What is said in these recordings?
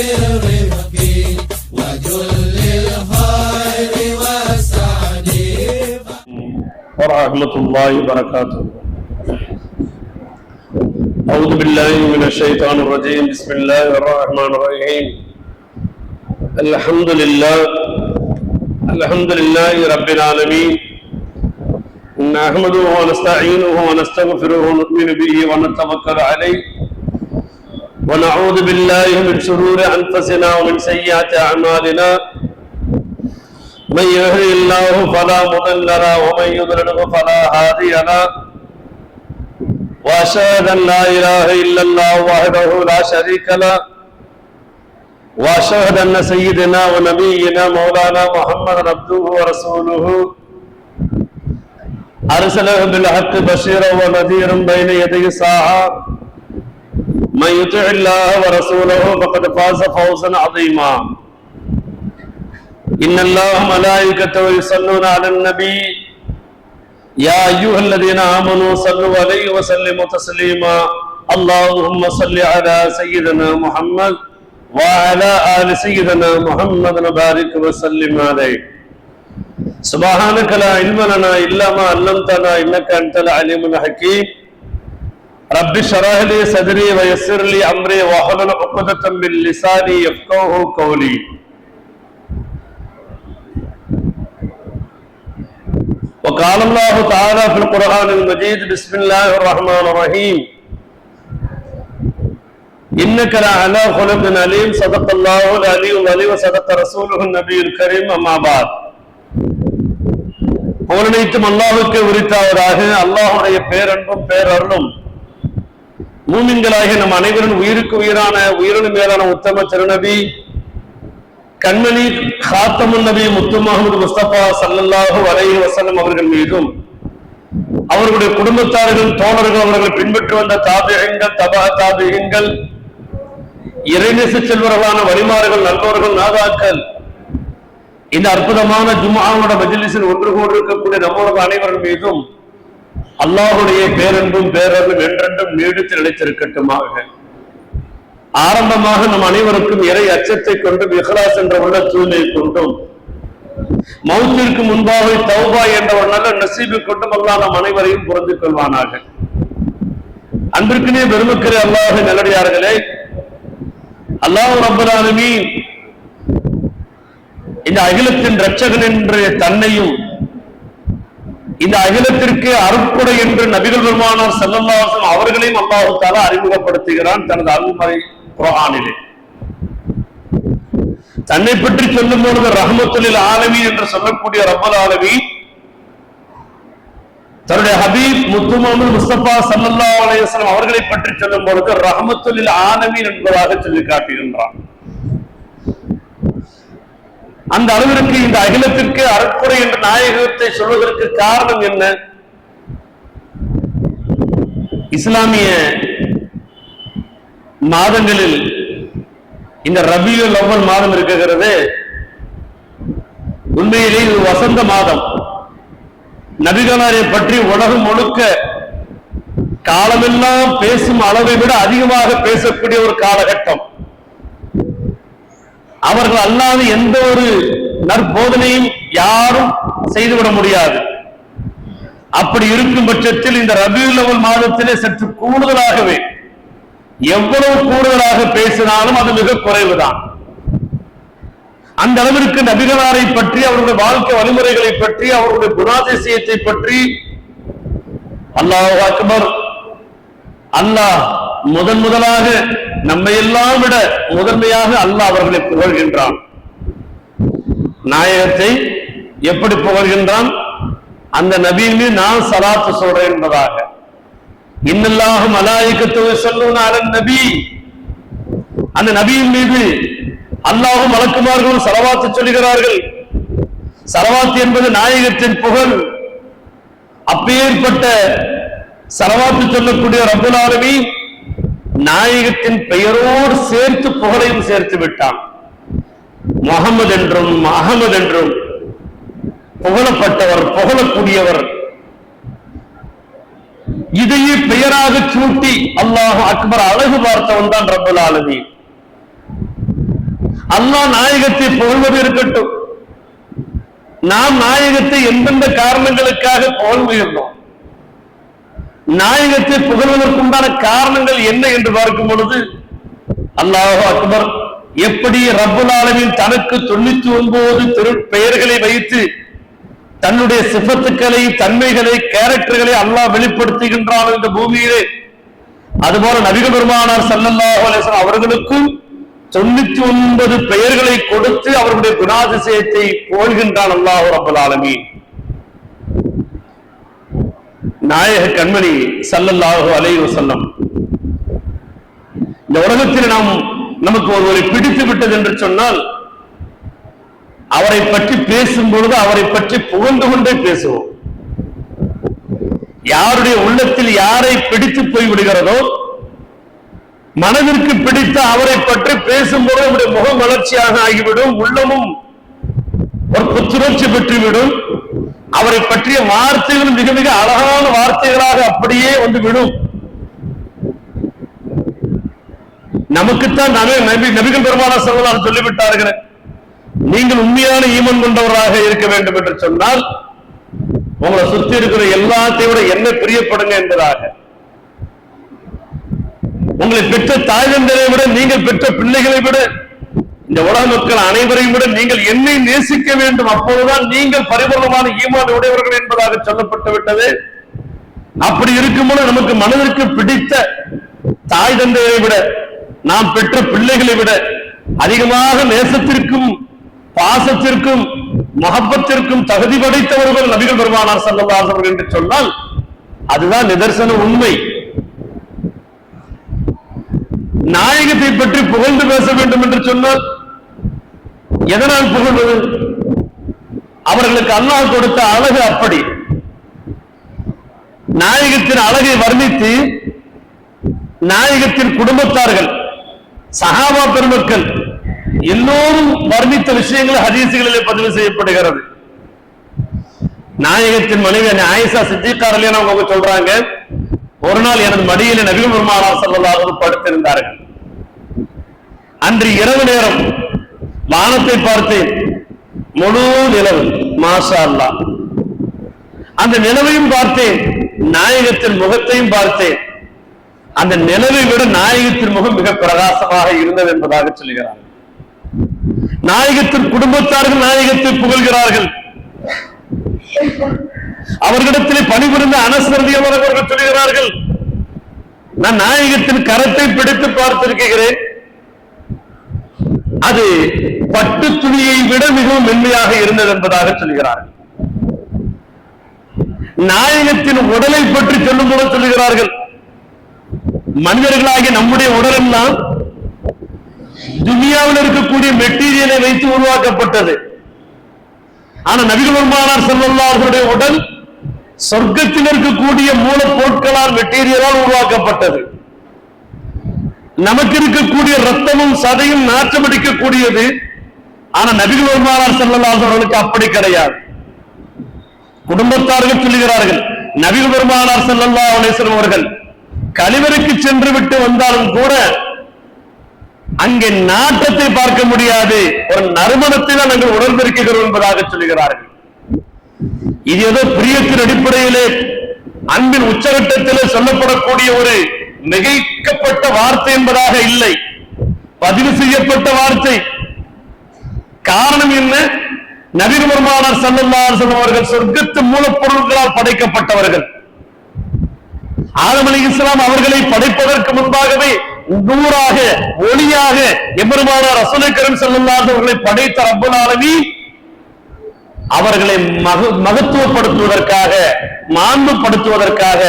بالرفق وجل الخير والسعد ورحمة الله وبركاته. أعوذ بالله من الشيطان الرجيم. بسم الله الرحمن الرحيم. الحمد لله رب العالمين. نحمده ونستعينه ونستغفره ونؤمن به ونتوكل عليه ونعوذ بالله من شرور أنفسنا ومن سيئات أعمالنا. من يهده الله فلا مضل له ومن يضلل فلا هادي له. وأشهد أن لا إله إلا الله وحده لا شريك له وأشهد أن سيدنا ونبينا مولانا محمد عبده ورسوله أرسله بالحق بشيرا ونذيرا بين يدي الساعة. من يطع الله ورسوله فقد فاز فوزا عظيما. إن الله وملائكته يصلون على النبي يا أيها الذين آمنوا صلوا عليه وسلموا تسليما. اللهم صل على سيدنا محمد وعلى آل سيدنا محمد وبارك وسلم عليه. سبحانك لا علم لنا إلا ما علمتنا إنك أنت العليم الحكيم. رب اشرح لي صدري ويسر لي أمري واحلل عقدة من لساني يفقهوا قولي. وقال الله تعالى في القرآن المجيد بسم الله الرحمن الرحيم. إنك لعلى خلق عليم. صدق الله العلي العظيم وصدق رسوله النبي الكريم. أما بعد. புகழனைத்தும் அல்லாஹ்வுக்கு உரித்தாவதாக. அல்லாஹ்வுடைய பேரன்பும் பேரருளும் மூமின்களாகிய நம் அனைவரும் உயிருக்கு உயிரான உயிரினும் மேலான உத்தம திருநபி கண்மணி காத்தமுன் நபி முத்து முஹம்மது முஸ்தபா ஸல்லல்லாஹு அலைஹி வஸல்லம் அவர்கள் மீதும் அவர்களுடைய குடும்பத்தார்கள் தோழர்கள் அவர்கள் பின்பற்றி வந்த தாபிஈன்கள் தபா தாபிஈன்கள் இறைநேச செல்வர்களான வழிமாறுகள் நல்லோர்கள் நாதாக்கள் இந்த அற்புதமான ஜும்ஆவோட மஜ்லிஸில் ஒன்று கூடி இருக்கக்கூடிய நம்மளது அனைவர்கள் மீதும் அல்லாஹ்வுடைய பேரன்பும் பேரருளும் என்றென்றும் நீடித்து நிலைத்திருக்கட்டுமாக. ஆரம்பமாக நம் அனைவருக்கும் இறை அச்சத்தை கொண்டும் இஹ்லாஸ் என்ற உள்ள தூய்மையை கொண்டும் மௌத்திற்கு முன்பாக தௌபா என்ற ஒரு நல்ல நசீபை கொண்டும் அல்லாஹ் நம் அனைவரையும் புரிந்து கொள்வானாக. அன்பிற்குனே பெருமக்களே, அல்லாஹ்வின் நல்லடியார்களே, அல்லாஹ் ரப்பல் ஆலமீன் இந்த அகிலத்தின் இரட்சகன் என்ற தன்னையும் இந்த அகிலத்திற்கு அருட்கொடை என்று நபிகள் பெருமானார் ஸல்லல்லாஹு அலைஹி வஸல்லம் அவர்களையும் அல்லாஹ் தஆலா அறிமுகப்படுத்துகிறான் தனது அருள்மறை குர்ஆனிலே. தன்னை பற்றி சொல்லும் பொழுது ரஹ்மத்துல் ஆலமீன் என்று சொல்லக்கூடிய ரப்பல் ஆலமீன் தன்னுடைய ஹபீப் முத்து முஹம்மது முஸ்தபா ஸல்லல்லாஹு அலைஹி வஸல்லம் அவர்களை பற்றி சொல்லும் பொழுது ரஹ்மத்துல் ஆலமீன் என்பதாக சொல்லி காட்டுகின்றான். அந்த அளவிற்கு இந்த அகிலத்திற்கு அருட்கொடை என்ற நாயகத்தை சொல்வதற்கு காரணம் என்ன? இஸ்லாமிய மாதங்களில் இந்த ரபியுல் அவ்வல் மாதம் இருக்கிறது. உண்மையிலே இது வசந்த மாதம். நபிகளாரை பற்றி உலகம் முழுக்க காலமெல்லாம் பேசும் அளவை விட அதிகமாக பேசக்கூடிய ஒரு காலகட்டம். அவர்கள் அல்லாத எந்த ஒரு நற்போதனையும் யாரும் செய்துவிட முடியாது. அப்படி இருக்கும் பட்சத்தில் இந்த ரபியுல் அவ்வல் மாதத்திலே சற்று கூடுதலாகவே, எவ்வளவு கூடுதலாக பேசினாலும் அது மிக குறைவுதான். அந்த அளவிற்கு நபிகளாரை பற்றி, அவருடைய வாழ்க்கை வழிமுறைகளை பற்றி, அவருடைய குணாதிசயத்தை பற்றி அல்லாஹு அக்பர், அல்லாஹ் முதலாக நம்மை எல்லாம் விட முதன்மையாக அல்லாஹ் அவர்களை புகழ்கின்றான். நாயகத்தை எப்படி புகழ்கின்றான்? அந்த நபியின் மீது நான் ஸலாத்து சொல்றேன் என்பதாக. இன்னல்லாஹு மலாயிகத்துஹு யஸல்லூன அலன் நபி, அந்த நபியின் மீது அல்லாஹ்வும் மலக்குமார்களும் ஸலவாத்து சொல்கிறார்கள். ஸலவாத் என்பது நாயகத்தின் புகழ். அப்பேற்பட்ட ஸலவாத்து சொல்லக்கூடிய ரப்பல் ஆலமீன் நாயகத்தின் பெயரோடு சேர்த்து புகழையும் சேர்த்து விட்டான். முஹம்மது என்றும் அஹமது என்றும் புகழப்பட்டவர், புகழக்கூடியவர். இதையே பெயராக சூட்டி அல்லாஹ் அக்பர் அழகு பார்த்தவன் தான் ரப்பல் ஆலமீன். அல்லாஹ் நாயகத்தை புகழ்வது இருக்கட்டும், நாம் நாயகத்தை எந்தெந்த காரணங்களுக்காக புகழ்ந்துகிறோம், நாயகத்தை புகழ்வதற்குண்டான காரணங்கள் என்ன என்று பார்க்கும் பொழுது அல்லாஹு அக்பர், எப்படி ரப்புல் ஆலமீன் தனக்கு 99 பெயர்களை வைத்து தன்னுடைய சிஃபத்துக்களை, தன்மைகளை, கேரக்டர்களை அல்லாஹ் வெளிப்படுத்துகின்றான் இந்த பூமியிலே, அதுபோல நபிகள் பெருமானார் ஸல்லல்லாஹு அலைஹி வஸல்லம் அவர்களுக்கும் 99 பெயர்களை கொடுத்து அவர்களுடைய குணாதிசயத்தை புகழ்கின்றான் அல்லாஹ் ரப்பல் ஆலமீன். நாயக கண்மணி ஸல்லல்லாஹு அலைஹி வஸல்லம் இந்த உலகத்தில் நமக்கு ஒருவரை பிடித்து விட்டது என்று சொன்னால் அவரை பற்றி பேசும் பொழுது அவரை பற்றி புகழ்ந்து கொண்டே பேசுவோம். யாருடைய உள்ளத்தில் யாரை பிடித்து போய் விடுகிறதோ, மனதிற்கு பிடித்த அவரை பற்றி பேசும்போது அவருடைய முகம் வளர்ச்சியாக ஆகிவிடும், உள்ளமும் ஒரு புத்துணர்ச்சி பெற்றுவிடும். அவரை பற்றிய வார்த்தைகள் மிக மிக அழகான வார்த்தைகளாக அப்படியே வந்து விடும். நமக்குத்தான் நபிகள் பெருமானார் ஸல்லல்லாஹு அலைஹி வஸல்லம் சொல்லிவிட்டார்கள், நீங்கள் உண்மையான ஈமான் கொண்டவராக இருக்க வேண்டும் என்று சொன்னால் உங்களை சுத்தி இருக்கிற எல்லாத்தையும் விட என்ன பிரியப்படுங்க என்பதாக. உங்களை பெற்ற தாய் தந்தையை விட, நீங்கள் பெற்ற பிள்ளைகளை விட, இந்த உலக மக்கள் அனைவரையும் விட நீங்கள் என்னை நேசிக்க வேண்டும், அப்போதுதான் நீங்கள் பரிபூர்ணமான ஈமான் உடையவர்கள் என்பதாக சொல்லப்பட்டு விட்டது. அப்படி இருக்கும்போது நமக்கு மனதிற்கு பிடித்த தாய் தந்தையை விட, நாம் பெற்ற பிள்ளைகளை விட அதிகமாக நேசத்திற்கும் பாசத்திற்கும் மஹப்பத்திற்கும் தகுதி படைத்தவர்கள் நபிகள் பெருமானார் ஸல்லல்லாஹு அலைஹி வஸல்லம் என்று சொன்னால் அதுதான் நிதர்சன உண்மை. நாயகத்தை பற்றி புகழ்ந்து பேச வேண்டும் என்று சொன்னால் எதனால் புகழ்வது? அவர்களுக்கு அல்லாஹ் கொடுத்த அழகு அப்படி. நாயகத்தின் அழகை வர்ணித்து நாயகத்தின் குடும்பத்தார்கள், சஹாபா பெருமக்கள் எல்லோரும் வர்ணித்த விஷயங்கள் ஹதீசுகளிலே பதிவு செய்யப்படுகிறது. நாயகத்தின் மனைவி ஆயிஷா சித்திகா ரலியல்லாஹு அன்ஹா அவங்க சொல்றாங்க, ஒரு நாள் எனது மடியிலே நபிகள் பெருமானார் ஸல்லல்லாஹு அலைஹி வஸல்லம் படுத்திருந்தார்கள். அன்று இரவு நேரம் வானத்தை பார்த்தேன், முழு நிலவு, மாஷா அல்லாஹ். அந்த நிலவையும் பார்த்தேன், நாயகத்தின் முகத்தையும் பார்த்தேன். அந்த நிலவை விட நாயகத்தின் முகம் மிக பிரகாசமாக இருந்தது என்பதாக சொல்கிறார்கள். நாயகத்தின் குடும்பத்தார்கள் நாயகத்தை புகழ்கிறார்கள். அவர்களிடத்திலே பணிபுரிந்த அனஸ் ரலியல்லாஹு அன்ஹு அவர்கள் சொல்கிறார்கள், நான் நாயகத்தின் கரத்தை பிடித்து பார்த்திருக்கிறேன், அது பட்டு துணியை விட மிகவும் மென்மையாக இருந்தது என்பதாக சொல்கிறார்கள். நாயகத்தின் உடலை பற்றி சொல்லும் போது சொல்லுகிறார்கள், மனிதர்களாகிய நம்முடைய உடல் எல்லாம் துனியாவில் இருக்கக்கூடிய மெட்டீரியலை வைத்து உருவாக்கப்பட்டது. ஆனா நபிகள் பெருமானார் ஸல்லல்லாஹு அலைஹி வஸல்லம் உடல் சொர்க்கத்தில் இருக்கக்கூடிய மூலப்பொருட்களால் மெட்டீரியலால் உருவாக்கப்பட்டது. நமக்கு இருக்கக்கூடிய ரத்தமும் சதையும் நாற்றம் அடிக்கக்கூடியது. ஆனா நபிகள் பெருமானார் ஸல்லல்லாஹு அலைஹி வஸல்லம் அப்படி கிடையாது. குடும்பத்தார்கள் சொல்லுகிறார்கள், நபிகள் பெருமானார் ஸல்லல்லாஹு அலைஹி வஸல்லம் அவர்கள் கழிவறைக்கு சென்று விட்டு வந்தாலும் கூட அங்கே நாட்டத்தை பார்க்க முடியாது, ஒரு நறுமணத்தை தான் நாங்கள் உடன்பெருக்கிறோம் என்பதாக சொல்லுகிறார்கள். இது ஏதோ பிரியத்தின் அடிப்படையிலே அன்பின் உச்சகட்டத்திலே சொல்லப்படக்கூடிய ஒரு மிகைக்கப்பட்ட வார்த்தை என்பதாக இல்லை, பதிவு செய்யப்பட்ட வார்த்தை. காரணம் என்ன? நபிகள் பெருமானார் ஸல்லல்லாஹு அலைஹி வஸல்லம் அவர்கள் சொர்க்கத்து மூலப்பொருட்களால் படைக்கப்பட்டவர்கள். ஆதம் அலைஹிஸ்ஸலாம் அவர்களை படைப்பதற்கு முன்பாகவே நூறாக ஒளியாக எம்பெருமானார் ரசூல் கரீம் ஸல்லல்லாஹு அலைஹி வஸல்லம் அவர்களை படைத்த ரப்பல் ஆலமீன் அவர்களை மகத்துவப்படுத்துவதற்காக, மாண்புப்படுத்துவதற்காக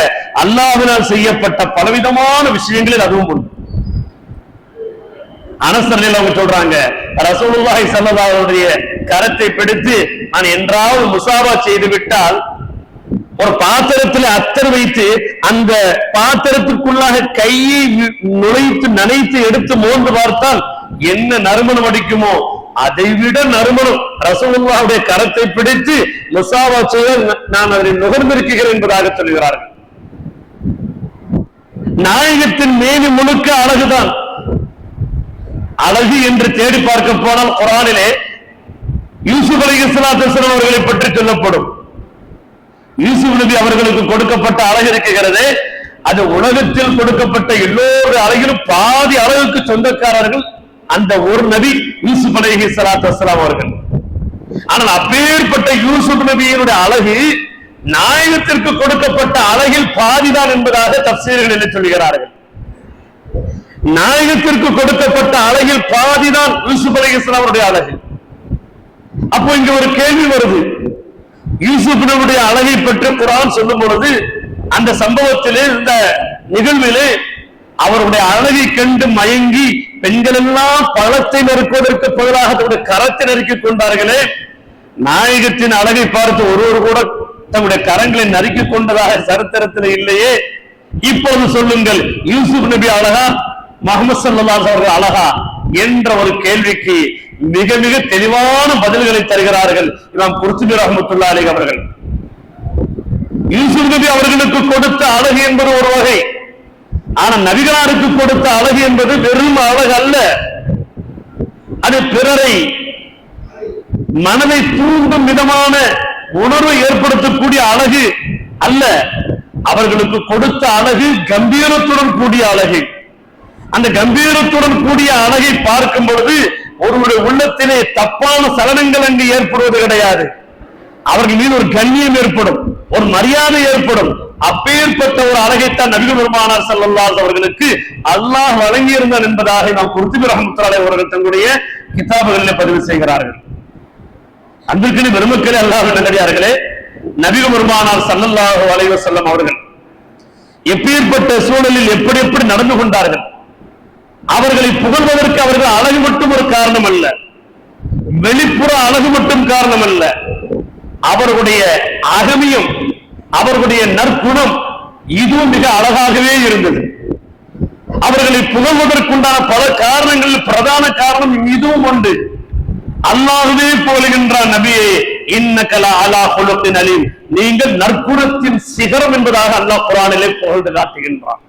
அல்லாஹ்வினால் செய்யப்பட்ட பலவிதமான விஷயங்களில் அதுவும் ஒன்று. அனஸ் ரலியல்லாஹு அன்ஹு சொல்றாங்க, ரசூலுல்லாஹி ஸல்லல்லாஹு அலைஹி வஸல்லம் கரத்தை பிடித்து நான் என்றாவது முசாபா செய்து விட்டால் ஒரு பாத்திரத்தில் அத்தர் வைத்து அந்த பாத்திரத்துக்குள்ளாக கையை நுழைத்து நனைத்து எடுத்து மோந்து பார்த்தால் என்ன நறுமணம் அடிக்குமோ அதை விட நறுமணம் ரசூலுல்லாஹ்வுடைய கரத்தை பிடித்து முசாபா செய்ய நான் அதை நுகர்ந்திருக்கிறேன் என்பதாக சொல்கிறார்கள். நாயகத்தின் மேனி முழுக்க அழகுதான். அழகு என்று தேடி பார்க்க போனால் குர்ஆனிலே யூசுப் அலைஹிஸ்ஸலாத்து வஸலாம் அவர்களை பற்றி சொல்லப்படும். யூசுப் நபி அவர்களுக்கு கொடுக்கப்பட்ட அழகு இருக்கிறது, அது உலகத்தில் கொடுக்கப்பட்ட எல்லோரு அழகிலும் பாதி அழகுக்கு சொந்தக்காரர்கள் அந்த ஒரு நபி யூசுப் அலைஹிஸ்ஸலாத்து வஸலாம் அவர்கள். ஆனால் அப்பேற்பட்ட யூசுப் நபியினுடைய அழகு நாயகத்திற்கு கொடுக்கப்பட்ட அழகில் பாதிதான் என்பதாக தஃசீர்கள் என்ன சொல்கிறார்கள். நாயகத்திற்கு கொடுக்கப்பட்ட அழகில் பாதிதான் யூசுப் அலைஹிஸ்ஸலாம் அவருடைய அழகு. அப்போ இங்க ஒரு கேள்வி வருது, யூசுப் நபியுடைய அழகை பற்றி குர்ஆன் சொல்லும் பொழுது அந்த சம்பவத்திலே இந்த நிகழ்விலே அவருடைய அழகை கண்டு மயங்கி பெண்கள் எல்லாம் பழத்தை நறுக்குவதற்கு பதிலாக தன்னுடைய கரத்தை நறுக்கிக் கொண்டார்களே, நாயகத்தின் அழகை பார்த்து ஒருவர் கூட தன்னுடைய கரங்களை நறுக்கிக் கொண்டதாக சரித்திரத்தில் இல்லையே. இப்போது சொல்லுங்கள், யூசுப் நபி அழகா முஹம்மது ஸல்லல்லாஹு அலைஹி வஸல்லம் அழகா என்ற ஒரு கேள்விக்கு மிக மிக தெளிவான பதில்களை தருகிறார்கள் இமாம் குர்துபி ரஹ்மத்துல்லாஹி அலைஹி அவர்கள். யூசுப் நபி அவர்களுக்கு கொடுத்த அழகு என்பது ஒரு வகை, ஆனா நபிகளாருக்கு கொடுத்த அழகு என்பது வெறும் அழகு அல்ல, அது பிறரை மனதை தூண்டும் விதமான உணர்வை ஏற்படுத்தக்கூடிய அழகு அல்ல. அவர்களுக்கு கொடுத்த அழகு கம்பீரத்துடன் கூடிய அழகு. அந்த கம்பீரத்துடன் கூடிய அழகை பார்க்கும் பொழுது ஒருவருடைய உள்ளத்திலே தப்பான சலனங்கள் அங்கு ஏற்படுவது கிடையாது. அவர்கள் மீது ஒரு கண்ணியம் ஏற்படும், ஒரு மரியாதை ஏற்படும். அப்பேற்பட்ட ஒரு அழகைத்தான் நபிகள் பெருமானார் ஸல்லல்லாஹு அலைஹி அவர்களுக்கு அல்லாஹ் வழங்கியிருந்தான் என்பதாக நாம் குர்துபி ரஹ்மத்துல்லாஹி அலைஹி அவர்கள் தங்களுடைய கிதாபுகளில் பதிவு செய்கிறார்கள். அன்பிற்குரிய பெருமக்களே, அல்லாஹ்வின் நல்லடியார்களே, நபிகள் பெருமானார் ஸல்லல்லாஹு அலைஹி வஸல்லம் அவர்கள் எப்பேற்பட்ட சூழலில் எப்படி எப்படி நடந்து கொண்டார்கள். அவர்களை புகழ்வதற்கு அவர்கள் அழகு மட்டும் ஒரு காரணம் அல்ல, வெளிப்புற அழகு மட்டும் காரணம் அல்ல, அவர்களுடைய அகமியம், அவர்களுடைய நற்குணம் இதுவும் மிக அழகாகவே இருந்தது. அவர்களை புகழ்வதற்குண்டான பல காரணங்களில் பிரதான காரணம் இதுவும் உண்டு. அல்லாஹ்வே போலுகின்றான், நபியே இன்னக லஅலா குலுகின் அலீம், நீங்கள் நற்குணத்தின் சிகரம் என்பதாக அல்லாஹ் குர்ஆனிலே புகழ்ந்து காட்டுகின்றான்.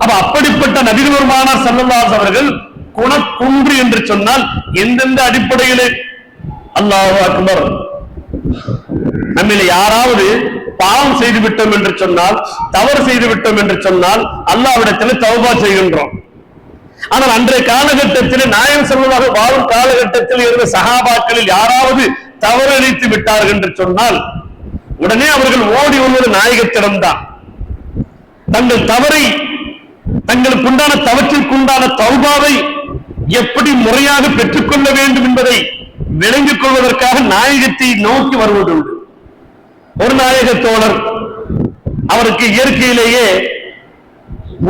அப்ப அப்படிப்பட்ட நபிகள் பெருமானார் ஸல்லல்லாஹு அலைஹி அவர்கள் குணக்குன்று என்று சொன்னால் எந்தெந்த அடிப்படையிலே? அல்லாஹு அக்பர். நம்மில் யாராவது பாவம் செய்து விட்டோம் என்று சொன்னால், தவறு செய்து விட்டோம் என்று சொன்னால் அல்லாஹ்விடத்தில் தௌபா செய்கின்றோம். ஆனால் அன்றைய காலகட்டத்தில் நாயகம் ஸல்லல்லாஹு அலைஹி வாழும் காலகட்டத்தில் இருந்த சஹாபாக்களில் யாராவது தவறு இழைத்து விட்டார்கள் என்று சொன்னால் உடனே அவர்கள் ஓடி வருவது நாயகத்திடம்தான். தங்கள் தவறை, தங்களுக்கு உண்டான தவற்றிற்குண்டான தௌபாவை எப்படி முறையாக பெற்றுக்கொள்ள வேண்டும் என்பதை விளங்கிக் கொள்வதற்காக நாயகத்தை நோக்கி வருவதுண்டு. ஒரு நாயக தோழர், அவருக்கு இயற்கையிலேயே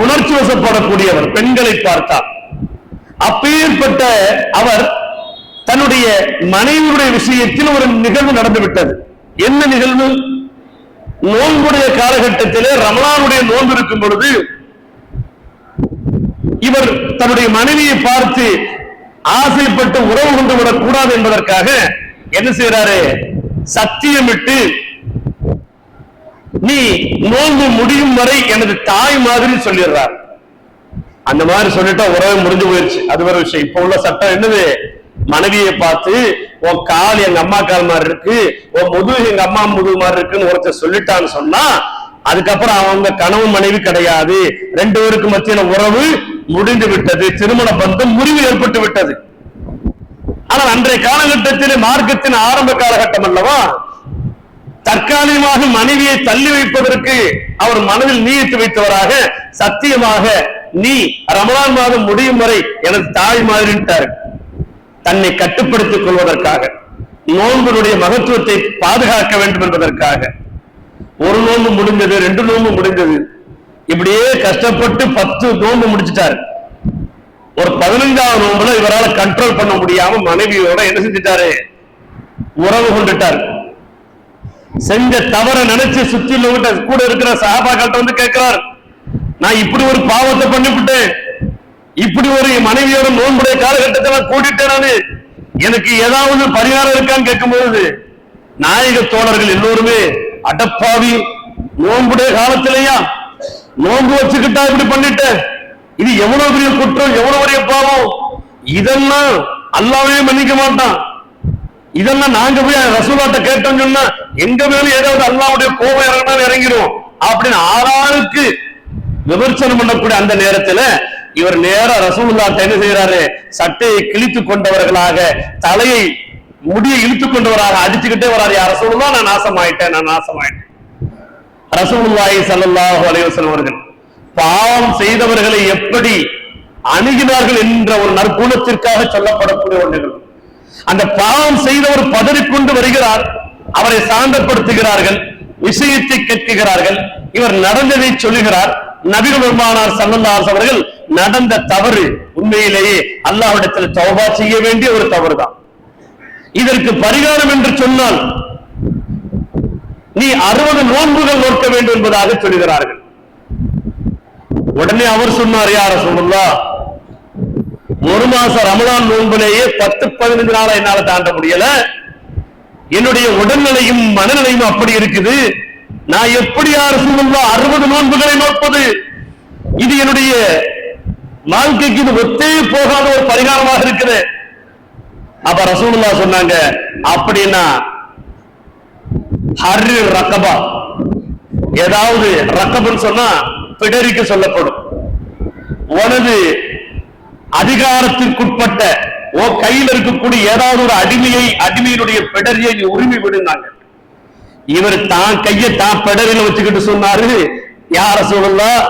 உணர்ச்சி வசப்படக்கூடியவர், பெண்களை பார்த்தார். அப்பேற்பட்ட அவர் தன்னுடைய மனைவியுடைய விஷயத்தில் ஒரு நிகழ்வு நடந்துவிட்டது. என்ன நிகழ்வு? நோன்புடைய காலகட்டத்திலே ரமலானுடைய நோன்பு இருக்கும் பொழுது இவர் தன்னுடைய மனைவியை பார்த்து ஆசைப்பட்டு உறவு கொண்டு விடக் கூடாது என்பதற்காக என்ன செய்யறாரு? சத்தியமிட்டு, நீ நோன்பு முடியும் வரை எனது தாய் மாதிரி சொல்லிடுறார். அந்த மாதிரி சொல்லிட்டா உறவு முடிஞ்சு போயிருச்சு, அது ஒரு விஷயம். இப்ப உள்ள சட்டம் என்னது? மனைவியை பார்த்து உன் கால் எங்க அம்மா கால் மாதிரி இருக்கு, உன் முதுகு எங்க அம்மா முதுகு மாதிரி இருக்குன்னு ஒருத்தர் சொல்லிட்டான்னு சொன்னா அதுக்கப்புறம் அவங்க கணவன் மனைவி கிடையாது, ரெண்டு பேருக்கு மத்தியில உறவு முடிந்து விட்டது, திருமண பந்தம் முறிவு ஏற்பட்டு விட்டது. ஆனால் அன்றைய காலகட்டத்திலே மார்க்கத்தின் ஆரம்ப காலகட்டம் அல்லவா, தற்காலிகமாக மனைவியை தள்ளி வைப்பதற்கு அவர் மனதில் நீயத்து வைத்தவராக சத்தியமாக நீ ரமலான் மாதம் முடியும் வரை எனது தாய் மாதிரிட்டார். தன்னை கட்டுப்படுத்திக் கொள்வதற்காக, நோன்புடைய மகத்துவத்தை பாதுகாக்க வேண்டும் என்பதற்காக. ஒரு நோன்பு முடிந்தது, 2 நோன்பு முடிந்தது, இப்படியே கஷ்டப்பட்டு 10 நோன்பு முடிச்சிட்டார். ஒரு 15ஆவது நோன்புல இவரால் கண்ட்ரோல் பண்ண முடியாம மனைவியோட என்ன செஞ்சிட்டாரு? உறவு கொண்டுட்டார். செஞ்ச தவற நினைச்சு சுத்தி கூட இருக்கிற சஹாபாக்கள்ட்ட வந்து கேட்கிறார், நான் இப்படி ஒரு பாவத்தை பண்ணிவிட்டேன், இப்படி ஒரு மனைவியோட நோன்புடைய காலகட்டத்தை நான் கூட்டிட்டேன், நானு எனக்கு ஏதாவது பரிகாரம் இருக்கான்னு கேட்கும்போது நாயக தோழர்கள் எல்லோருமே அடப்பாவி, நோன்புடைய காலத்திலேயா நோன்பு வச்சுக்கிட்டா இப்படி பண்ணிட்டேன், இது எவ்வளவு பெரிய குற்றம், எவ்வளவு பெரிய பாவம். இதெல்லாம் அல்லாஹ்வே மன்னிக்க மாட்டான். இதெல்லாம் நாங்க போய் ரசூலாட்ட கேட்டோம்னு சொன்னா எங்க மேலும் ஏதாவது அல்லாஹ்வுடைய கோபம் இறங்கினா இறங்கிடும் அப்படின்னு ஆளாளுக்கு விமர்சனம் பண்ணக்கூடிய அந்த நேரத்துல இவர் நேரா ரசூலுல்லாஹ் என்ன செய்யறாரு, சட்டையை கிழித்து கொண்டவர்களாக, தலையை முடியை இழுத்து கொண்டவராக அடிச்சுக்கிட்டே வராரு. யார் ரசூலுல்லாஹ், நான் நாசமாயிட்டேன், நான் நாசமாயிட்டேன். ரசூலுல்லாஹி ஸல்லல்லாஹு அலைஹி வஸல்லம் அவர்கள் பாவம் செய்தவர்களை எப்படி அணுகினார்கள் என்ற ஒரு நற்குணத்திற்காக சொல்லப்படக்கூடிய ஒரு நிகழ்வு. அந்த பாவம் செய்தவர் பதறிக்கொண்டு வருகிறார், அவரை சாந்தப்படுத்துகிறார்கள், விஷயத்தை கேட்கிறார்கள், இவர் நடந்ததை சொல்லுகிறார். நபிகள் பெருமானார் ஸல்லல்லாஹு அலைஹி அவர்கள் நடந்த தவறு உண்மையிலேயே அல்லாஹ்விடத்தில் தௌபா செய்ய வேண்டிய ஒரு தவறு தான். இதற்கு பரிகாரம் என்று சொன்னால் நீ 60 நோன்புகள் நோக்க வேண்டும் என்பதாக சொல்லுகிறார்கள். உடனே அவர் சொன்னார், யா ரசூலுல்லாஹ், ஒரு மாசம் ரமலான் நோன்பிலேயே 10-15 நாளா என்னால தாண்ட முடியல, என்னுடைய உடல்நிலையும் மனநிலையும் அப்படி இருக்குது, நான் எப்படி யா ரசூலுல்லாஹ் 60 நோன்புகளை நோற்பது? இது என்னுடைய வாழ்க்கைக்கு இது ஒத்தே போகாத ஒரு பரிகாரமாக இருக்குது. அப்ப ரசூலுல்லாஹ் சொன்னாங்க, அப்படின்னா ஹர்ரிர் ரக்கபா, ஏதாவது ரக்கபுன்னு சொன்னா பிடரிக்கு சொல்லப்படும், உனது அதிகாரத்திற்குட்பட்ட கையில் இருக்கக்கூடிய ஏதாவது ஒரு அடிமையினுடைய பிடரியை உரிமை விடுனாங்க. இவர் தான் கையை தான் பிடரில வச்சுக்கிட்டு சொன்னாரு, யா ரசூலுல்லாஹ்,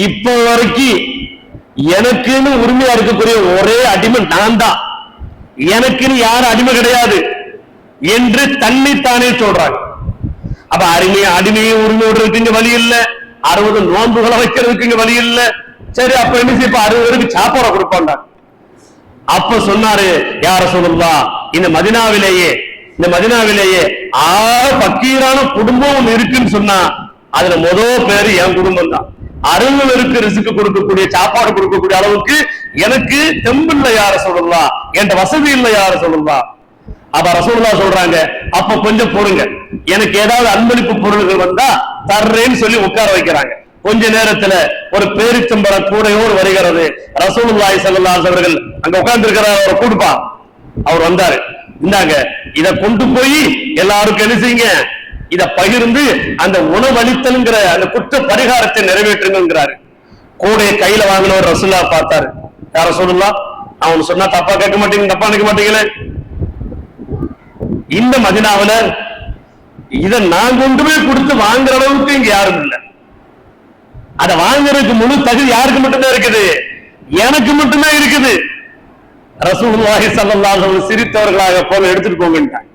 இப்ப வரைக்கும் எனக்குன்னு உரிமையா இருக்கக்கூடிய ஒரே அடிமை நான் தான், எனக்குன்னு யாரும் அடிமை கிடையாது என்று தன்னைத்தானே சொல்றாங்க. அப்ப அடிமையை உரிமை விடுறதுக்கு இங்க வழி இல்ல, 60 நோன்புகளை வைக்கிறதுக்கு இங்க வழி இல்ல. சரி, அப்ப என்ன செய்ய, 60 பேருக்கு சாப்பாடு கொடுப்பாங்க. அப்ப சொன்னாரு, யா ரசூலுல்லாஹ், இந்த மதீனாவிலேயே பக்கீரான குடும்பம் ஒண்ணு இருக்குன்னு சொன்னா அதுல முதல் பேரு என் குடும்பம் தான். 60 பேருக்கு ரிஸ்க் கொடுக்கக்கூடிய, சாப்பாடு கொடுக்கக்கூடிய அளவுக்கு எனக்கு தெம்பு இல்ல யா ரசூலுல்லாஹ், என்கிட்ட வசதி இல்ல யா ரசூலுல்லாஹ். அப்ப ரசூலுல்லாஹ் சொல்றாங்க, அப்ப கொஞ்சம் பொறுங்க, எனக்கு ஏதாவது அன்பளிப்பு பொருள்கள் வந்தா தர்றேன்னு சொல்லி உட்கார வைக்கிறாங்க. கொஞ்ச நேரத்துல ஒரு பேரிச்சம்பர கூடையோடு வருகிறது. ரசூலுல்லாஹி ஸல்லல்லாஹு அலைஹி அவர்கள் அங்க உட்கார்ந்து இருக்கிறார், அவர் கூடுப்பா, அவர் வந்தாரு, இந்தாங்க இத கொண்டு போய் எல்லாருக்கும் என்ன செய்யுங்க, இத பகிர்ந்து அந்த உணவளித்தல்ங்கிற அந்த குற்ற பரிகாரத்தை நிறைவேற்றுங்கிறாரு. கூடையை கையில வாங்கினவர் ரசூலுல்லாஹ் பார்த்தாரு, யா ரசூலுல்லாஹ், அவன் சொன்னா தப்பா கேட்க மாட்டீங்க, தப்பா நினைக்க மாட்டீங்களே, இந்த மதீனாவுல இத நான் கொண்டு போய் கொடுத்து வாங்குற அளவுக்கு இங்க யாரும் இல்லை, அதை வாங்குறதுக்கு முழு தகுதி யாருக்கு மட்டும்தான் இருக்குது, எனக்கு மட்டும்தான் இருக்குது. ரசூலுல்லாஹி ஸல்லல்லாஹு அலைஹி வஸல்லம் சிரித்தவர்களாக போல எடுத்துட்டு போங்கன்றாங்க.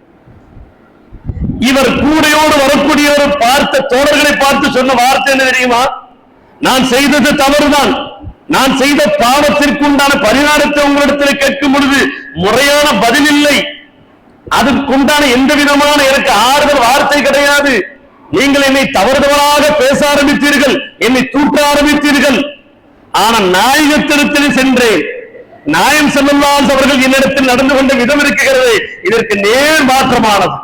இவர் கூடையோடு வரக்கூடியவர் பார்த்த தோழர்களை பார்த்து சொன்ன வார்த்தை என்ன தெரியுமா, நான் செய்தது தவறுதான், நான் செய்த பாவத்திற்குண்டான பரிகாரத்தை உங்களிடத்தில் கேட்கும் பொழுது முறையான பதில் இல்லை, அதுக்குண்டான எந்த விதமான எனக்கு ஆறுதல் வார்த்தை கிடையாது, நீங்கள் என்னை தவறுதலாக பேச ஆரம்பித்தீர்கள், என்னை தூற்ற ஆரம்பித்தீர்கள். ஆனா நாயகத்திடத்தில் சென்றேன், நாயம் ஸல்லல்லாஹு அலைஹி அவர்கள் என்னிடத்தில் நடந்து கொண்ட விதம் இருக்கிறது, இதற்கு நேர் மாற்றமானது.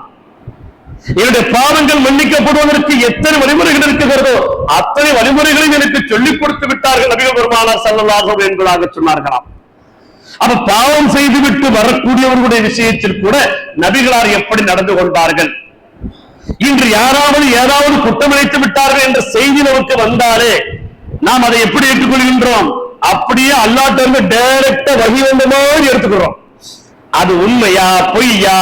என்னுடைய பாவங்கள் மன்னிக்கப்படுவதற்கு எத்தனை வழிமுறைகள் இருக்கிறதோ அத்தனை வழிமுறைகளையும் எனக்கு சொல்லிக் கொடுத்து விட்டார்கள் நபிகள் பெருமானார் ஸல்லல்லாஹு அலைஹி என்பதாக சொன்னார்களாம். அப்ப பாவம் செய்துவிட்டு வரக்கூடியவர்களுடைய விஷயத்தில் கூட நபிகளார் எப்படி நடந்து கொண்டார்கள், இன்று யாராவது ஏதாவது குற்றமிழைத்து விட்டார்கள் என்ற செய்தி நமக்கு வந்தாலே நாம் அதை எப்படி ஏற்றுக்கொள்கின்றோம், அப்படியே அல்லாஹ்ட்ட இருந்து டைரக்டா வஹி வந்த மாதிரி எடுத்துக்கிறோம். அது உண்மையா பொய்யா,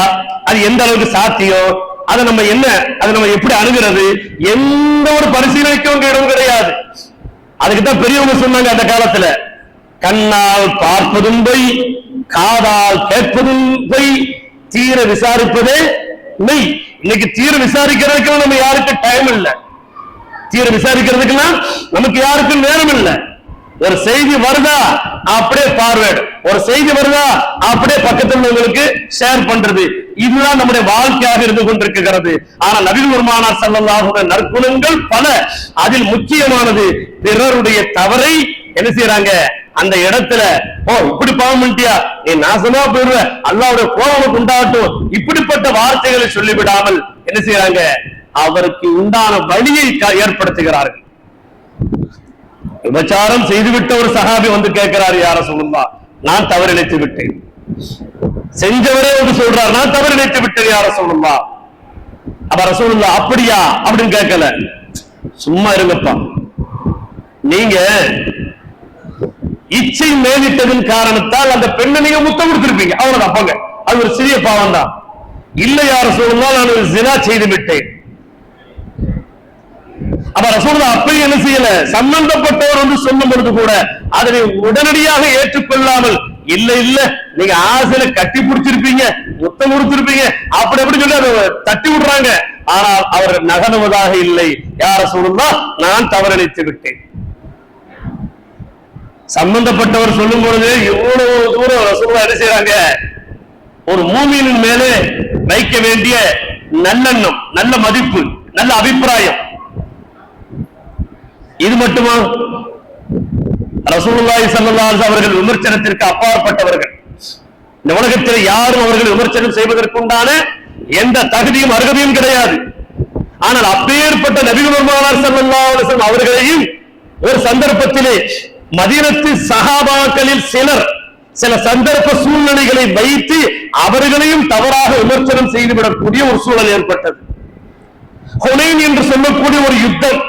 அது எந்த அளவுக்கு சாத்தியம், அதை நம்ம எப்படி அணுகிறது, எந்த ஒரு பரிசீலனைக்கும் இடம் கிடையாது. அதுக்குதான் பெரியவங்க சொன்னாங்க அந்த காலத்துல, கண்ணால் பார்ப்பதும் பொய், காதால் கேட்பதும் பொய், தீர விசாரிப்பதே மெய். இன்னைக்கு தீர விசாரிக்கிறதுக்கு நம்ம யாருக்கு டைம் இல்லை, தீர விசாரிக்கிறதுக்குன்னா நமக்கு யாருக்கும் நேரம் இல்லை. ஒரு செய்தி வருதா அப்படியே ஃபார்வர்ட், ஒரு செய்தி வருதா அப்படியே பக்கத்துல உள்ளவங்களுக்கு ஷேர் பண்றது, இதுதான் நம்முடைய வாழ்க்கையாக இருந்து கொண்டிருக்கிறது. ஆனா நபிகள் பெருமானார் ஸல்லல்லாஹு அலைஹி வஸல்லம் நற்குணங்கள் பல, அதில் முக்கியமானது பிறருடைய தவறை என்ன செய்யறாங்க, அந்த இடத்துல இப்படி பாவம் பண்ணிட்டியா, நீ நாசமா போயிடுவ, அல்லாஹ்வுடைய கோபம் உண்டாகட்டும், இப்படிப்பட்ட வார்த்தைகளை சொல்லிவிடாமல் என்ன செய்யறாங்க, அவருக்கு உண்டான வழியை ஏற்படுத்துகிறார்கள். விபச்சாரம் செய்துவிட்ட ஒரு சஹாபி வந்து கேட்கிறார், யா ரசூலுல்லாஹ் நான் தவறிழைத்து விட்டேன். செஞ்சவரே வந்து சொல்றார், நான் தவறிழைத்து விட்டேன் யா ரசூலுல்லாஹ். அப்ப ரசூலுல்லாஹ் அப்படியா அப்படின்னு கேட்கல, சும்மா இருங்கப்பா, நீங்க இச்சை மேலிட்டதன் காரணத்தால் அந்த பெண்ணை நீங்க முத்தம் கொடுத்திருப்பீங்க, அவ்வளவுதான், போங்க, அது ஒரு சிறிய பாவம் தான். இல்லை யா ரசூலுல்லாஹ் நான் ஒரு ஜினா செய்து விட்டேன். அப்ப ரசூலுல்லாஹ் அப்படி என்ன செய்யல, சம்பந்தப்பட்டவர் வந்து சொல்லும் பொழுது கூட அதனை உடனடியாக ஏற்றுக்கொள்ளாமல், இல்ல இல்ல நீங்க ஆசையில கட்டி பிடிச்சிருப்பீங்க, முத்தம் கொடுத்திருப்பீங்க, அப்படி எப்படி சொல்லி அதை தட்டி விடுறாங்க. ஆனால் அவர் நகர்வதாக இல்லை, யா ரசூலுல்லாஹ் நான் தவறிழைத்து விட்டேன். சம்பந்தப்பட்டவர் சொல்லும் பொழுது எவ்வளவு தூரம் ரசூலுல்லாஹ் என்ன செய்யறாங்க, ஒரு மூமினின் மேலே வைக்க வேண்டிய நல்லெண்ணம், நல்ல மதிப்பு, நல்ல அபிப்பிராயம். இது மட்டுமா, ரசூலுல்லாஹி ஸல்லல்லாஹு அலைஹி அவர்கள் விமர்சனத்திற்கு அப்பாற்பட்டவர்கள். இந்த உலகத்தில் யாரும் அவர்கள் விமர்சனம் செய்வதற்குண்டான எந்த தகுதியும் அருகதையும் கிடையாது. ஆனால் அப்பேற்பட்ட நபிகள் பெருமானார் ஸல்லல்லாஹு அலைஹி வஸல்லம் அவர்களையும் ஒரு சந்தர்ப்பத்திலே மதீனத்து சஹாபாக்களில் சிலர் சில சந்தர்ப்ப சூழ்நிலைகளை வைத்து அவர்களையும் தவறாக விமர்சனம் செய்துவிடக்கூடிய ஒரு சூழல் ஏற்பட்டது. ஹுனைன் என்று சொல்லக்கூடிய ஒரு யுத்தம்,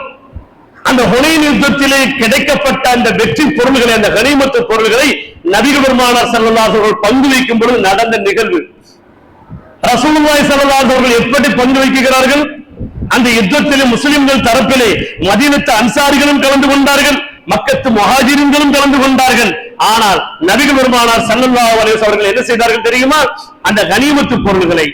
அந்த ஹுனைன் யுத்தத்திலே கிடைக்கப்பட்ட அந்த வெற்றி பொருள்களை, அந்த கனிமத்து பொருள்களை நபிகள் பெருமானார் ஸல்லல்லாஹு அலைஹி வஸல்லம் பங்கு வைக்கும் பொழுது நடந்த நிகழ்வு. ரசூலுல்லாஹி ஸல்லல்லாஹு அலைஹி வஸல்லம் எப்படி பங்கு வைக்கிறார்கள், அந்த யுத்தத்திலே முஸ்லிம்கள் தரப்பிலே மதீனத்து அன்சாரிகளும் கலந்து கொண்டார்கள், மக்கத்து முஹாஜிரின்களும் கலந்து கொண்டார்கள். ஆனால் நபிகள் பெருமானார் ஸல்லல்லாஹு அலைஹி வஸல்லம் அவர்கள் என்ன செய்தார்கள் தெரியுமா, அந்த கனிமத்து பொருள்களை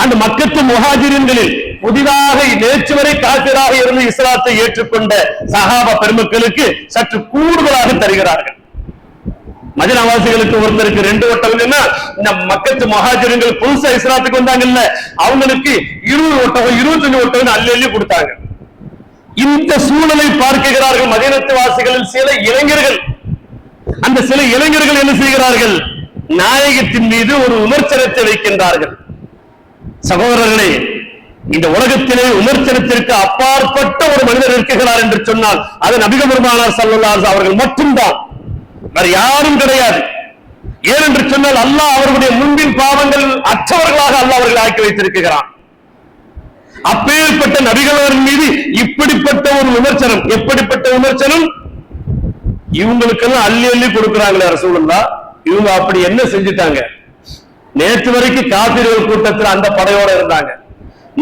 அந்த மக்கத்து முஹாஜிரின்களில் புதிதாக நேற்று வரை காபிராக இருந்து இஸ்லாத்தை ஏற்றுக்கொண்ட சஹாபா பெருமக்களுக்கு சற்று கூடுதலாக தருகிறார்கள். மதீனாவாசிகளுக்கு ஒருத்தருக்கு 2 ஒட்டகம்னா, இந்த மக்கத்து முஹாஜிரின்கள் புதுசா இஸ்லாத்துக்கு வந்தாங்கல்ல, அவங்களுக்கு 20 ஒட்டகம் 25 ஒட்டகம் அள்ளி அள்ளி கொடுத்தாங்க. இந்த சூழலை பார்க்கிறார்கள் மதீனத்து வாசிகளில் சில இளைஞர்கள். அந்த சில இளைஞர்கள் என்ன செய்கிறார்கள், நாயகத்தின் மீது ஒரு விமர்சனத்தை வைக்கின்றார்கள். சகோதரர்களே, இந்த உலகத்திலே விமர்சனத்திற்கு அப்பாற்பட்ட ஒரு மனிதர் இருக்கிறார் என்று சொன்னால் அது நபிகள் பெருமானார் ஸல்லல்லாஹு அலைஹி வஸல்லம் அவர்கள் மட்டும்தான், வேற யாரும் கிடையாது. ஏனென்று சொன்னால் அல்லாஹ் அவர்களுடைய முன்பின் பாவங்கள் அற்றவர்களாக அல்லாஹ் அவர்களை ஆக்கி வைத்திருக்கிறான். அப்பேற்பட்ட நபிகள் மீது இப்படிப்பட்ட ஒரு விமர்சனம், எப்படிப்பட்ட விமர்சனம், இவங்களுக்கெல்லாம் அள்ளி அள்ளி கொடுக்கிறாங்களே ரசூலுல்லாஹ், இவங்க அப்படி என்ன செஞ்சுட்டாங்க, நேற்று வரைக்கும் காபிர்கள் கூட்டத்தில் அந்த படையோட இருந்தாங்க,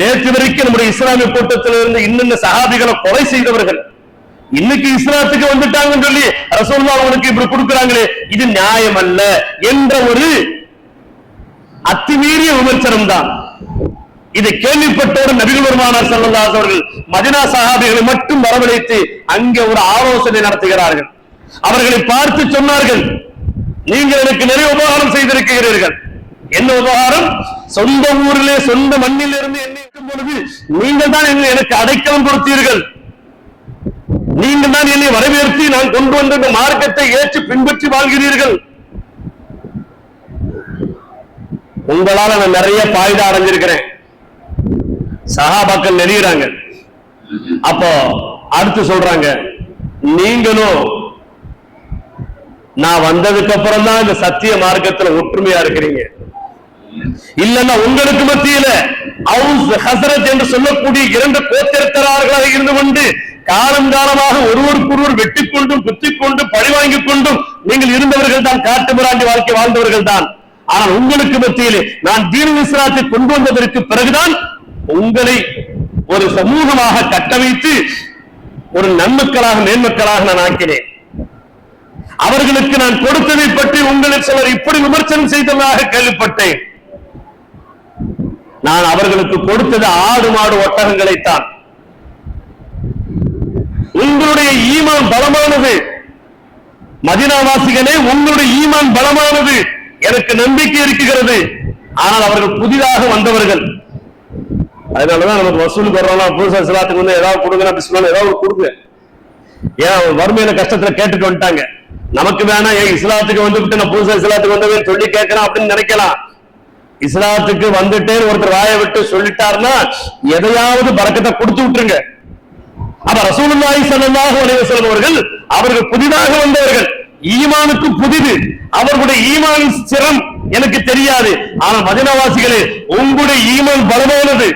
நேற்று வரைக்கும் நம்முடைய இஸ்லாமிய கூட்டத்தில் இருந்து இன்னும் சஹாபிகளை கொலை செய்தவர்கள் இன்னைக்கு இஸ்லாத்துக்கு வந்துட்டாங்கன்னு சொல்லி ரசூலுல்லாஹ் அவங்களுக்கு இப்படி கொடுக்கிறாங்களே, இது நியாயம் அல்ல என்ற ஒரு அத்துமீறிய விமர்சனம் தான். இதை கேள்விப்பட்டோடு நபிகள் பெருமானார் ஸல்லல்லாஹு அலைஹி அவர்கள் மதீனா சஹாபிகளை மட்டும் வரவழைத்து அங்கே ஒரு ஆலோசனை நடத்துகிறார்கள். அவர்களை பார்த்து சொன்னார்கள், நீங்கள் எனக்கு நிறைய உபகாரம் செய்திருக்கிறீர்கள். என்ன உபகாரம், சொந்த ஊரிலே சொந்த மண்ணில் இருந்து என்னை இருக்கும் பொழுது நீங்கள் தான் எனக்கு அடைக்கலம் கொடுத்தீர்கள், நீங்கள் தான் என்னை வரவேற்று நான் கொண்டு வந்த இந்த மார்க்கத்தை ஏற்று பின்பற்றி வாழ்கிறீர்கள். உங்களால நான் நிறைய பாய்தா அடைஞ்சிருக்கிறேன். சஹாபாக்கள் நெறிகிறாங்க. அப்போ அடுத்து சொல்றாங்க, நீங்களும் நான் வந்ததுக்கு அப்புறம் தான் இந்த சத்திய மார்க்கத்துல ஒற்றுமையா இருக்கிறீங்க, இல்லன்னா உங்களுக்கு மத்தியில அவுஸ் ஹஸ்ரத் என்று சொல்லக்கூடிய 2 கோத்திரத்தார்களாக இருந்து கொண்டு காலம் காலமாக ஒருவருக்கொருவர் வெட்டிக் கொண்டும் குத்திக் கொண்டும் பழி வாங்கிக் கொண்டும் நீங்கள் இருந்தவர்கள் தான், காட்டு மிராண்டி வாழ்க்கை வாழ்ந்தவர்கள் தான். ஆனால் உங்களுக்கு மத்தியிலே நான் தீனுல் இஸ்லாத்தை கொண்டு வந்ததற்கு பிறகுதான் உங்களை ஒரு சமூகமாக கட்டமைத்து ஒரு நன்மக்களாக மேன்மக்களாக நான் ஆக்கினேன். அவர்களுக்கு நான் கொடுத்ததை பற்றி உங்களில் சிலர் இப்படி விமர்சனம் செய்ததாக கேள்விப்பட்டேன். நான் அவர்களுக்கு கொடுத்தது ஆடு மாடு ஒட்டகங்களைத்தான். உங்களுடைய ஈமான் பலமானது, மதீனாவாசிகளே உங்களுடைய ஈமான் பலமானது, எனக்கு நம்பிக்கை இருக்கிறது. ஆனால் அவர்கள் புதிதாக வந்தவர்கள், அதனாலதான் நமக்கு வசூலுக்கு வர்றோம், புதுசா இஸ்லாத்துக்கு வந்து ஏதாவது கொடுங்க, பிஸ்மில்லாஹ் ஏதாவது கொடுங்க. ஏன் வறுமையில கஷ்டத்துல கேட்டுட்டு வந்துட்டாங்க, நமக்கு வேணா ஏன் இஸ்லாத்துக்கு வந்துட்டு நான் புதுசா இஸ்லாத்துக்கு வந்தவன் சொல்லி கேட்கிறேன் அப்படின்னு நினைக்கலாம். இஸ்லாத்துக்கு வந்துட்டே ஒருத்தர் வாயை விட்டு சொல்லிட்டாருன்னா எதையாவது பரக்கத்தை கொடுத்து விட்டுருங்க. அப்ப ரசூலுல்லாஹி ஸல்லல்லாஹு அலைஹி வஸல்லம் அவர்கள் புதிதாக வந்தவர்கள், ஈமானுக்கு புதிது, அவர்களுடைய ஈமான் சிரம் எனக்கு தெரியாது. ஆனால் மதீனாவாசிகளே, உங்களுடைய ஈமான் பலமானது.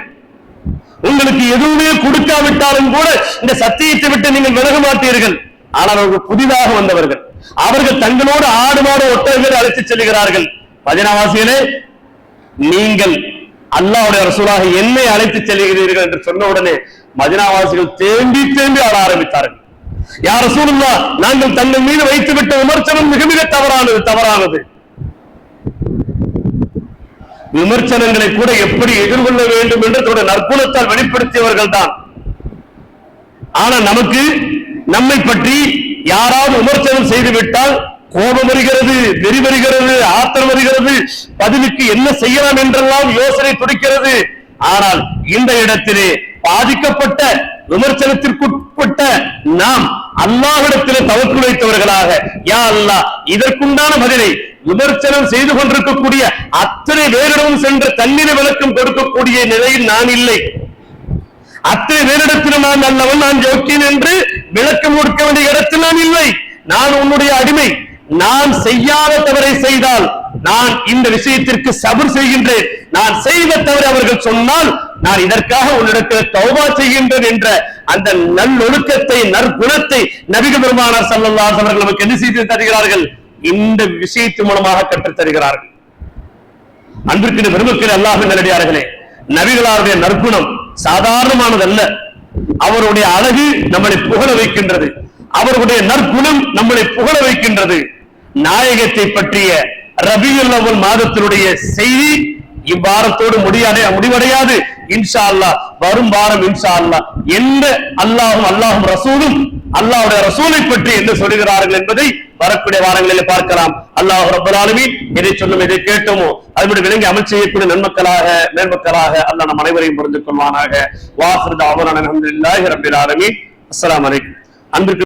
உங்களுக்கு எதுவுமே கொடுக்காவிட்டாலும் கூட இந்த சத்தியத்தை விட்டு நீங்கள் விலக மாட்டீர்கள். ஆனால் அவர்கள் புதிதாக வந்தவர்கள், அவர்கள் தங்களோடு ஆடு மாடு ஒட்டகங்களை அழைத்து செல்கிறார்கள். மதீனாவாசிகளே, நீங்கள் அல்லாஹ்வுடைய ரசூலாக என்னை அழைத்து செல்கிறீர்கள் என்று சொன்ன உடனே மதீனாவாசிகள் தேம்பி தேம்பி ஆட ஆரம்பித்தார்கள். யா ரசூலுல்லாஹ், நாங்கள் தங்கள் மீது வைத்துவிட்ட விமர்சனம் மிக மிக தவறானது. விமர்சனங்களை கூட எப்படி எதிர்கொள்ள வேண்டும் என்று தன்னுடைய நற்குணத்தால் வெளிப்படுத்தியவர்கள் தான். ஆனா நமக்கு நம்மை பற்றி யாராவது விமர்சனம் செய்துவிட்டால் கோபம் வருகிறது, வெறி வருகிறது, ஆத்திரம் வருகிறது, பதிலுக்கு என்ன செய்யலாம் என்றெல்லாம் யோசனை துடிக்கிறது. ஆனால் இந்த இடத்திலே பாதிக்கப்பட்ட விமர்சனத்திற்குட்பட்ட நாம் அல்லாஹ்விடத்திலே தவக்குல் வைத்தவர்களாக, யா அல்லாஹ், இதற்குண்டான பதிலை விமர்சனம் செய்து கொண்டிருக்கக்கூடிய அத்தனை பேரிடமும் சென்று தண்ணீரை விளக்கம் கொடுக்கக்கூடிய நிலையில் நான் இல்லை. அத்தனை பேரிடத்தில் நான் நல்லவன், நான் ஜோக்கியன் என்று விளக்கம் கொடுக்க வேண்டிய இடத்தில் நான் இல்லை. நான் உன்னுடைய அடிமை. நான் செய்யாத தவறை செய்தால் நான் இந்த விஷயத்திற்கு சபர் செய்கின்றேன். நான் செய்த தவறை அவர்கள் சொன்னால் நான் இதற்காக உன்னிடத்தில் தௌபா செய்கின்றேன் என்ற அந்த நல்லொழுக்கத்தை, நற்குணத்தை நபிகள் பெருமானார் ஸல்லல்லாஹு அலைஹி வஸல்லம் நமக்கு என்ன செய்து தருகிறார்கள்? இந்த விஷயத்தின் மூலமாக கற்றுத் தருகிறார்கள். அன்பிற்கின்ற பெருமக்களே, அல்லாஹ்வின் நல்லடியார்களே, நபிகளாருடைய நற்குணம் சாதாரணமானதல்ல. அவருடைய அழகு நம்மளை புகழ வைக்கின்றது, அவருடைய நற்குணம் நம்மளை புகழ வைக்கின்றது. நாயகத்தை பற்றிய ரபியுல் அவ்வல் மாதத்தினுடைய செய்தி இவ்வாரத்தோடு முடிவடையாது. இன்ஷா அல்லாஹ் வரும் வாரம் இன்ஷா அல்லாஹ் எந்த அல்லாஹும் ரசூலும் அல்லாஹ்வுடைய ரசூலை பற்றி என்ன சொல்கிறார்கள் என்பதை வரக்கூடிய வாரங்களில் பார்க்கலாம். அல்லாஹ் ரப்பல் ஆலமீன் எதை சொன்னோம், எதை கேட்டோமோ அதுபடி விளங்கி அமல் செய்யக்கூடிய நன்மக்களாக மேன்மக்களாக அல்லாஹ் நம் அனைவரையும் புரிந்து கொள்வானாக. வாஹிரு தஅவானா அல்ஹம்துலில்லாஹி ரப்பில் ஆலமீன். அஸ்ஸலாமு அலைக்கும். அன்பிற்கு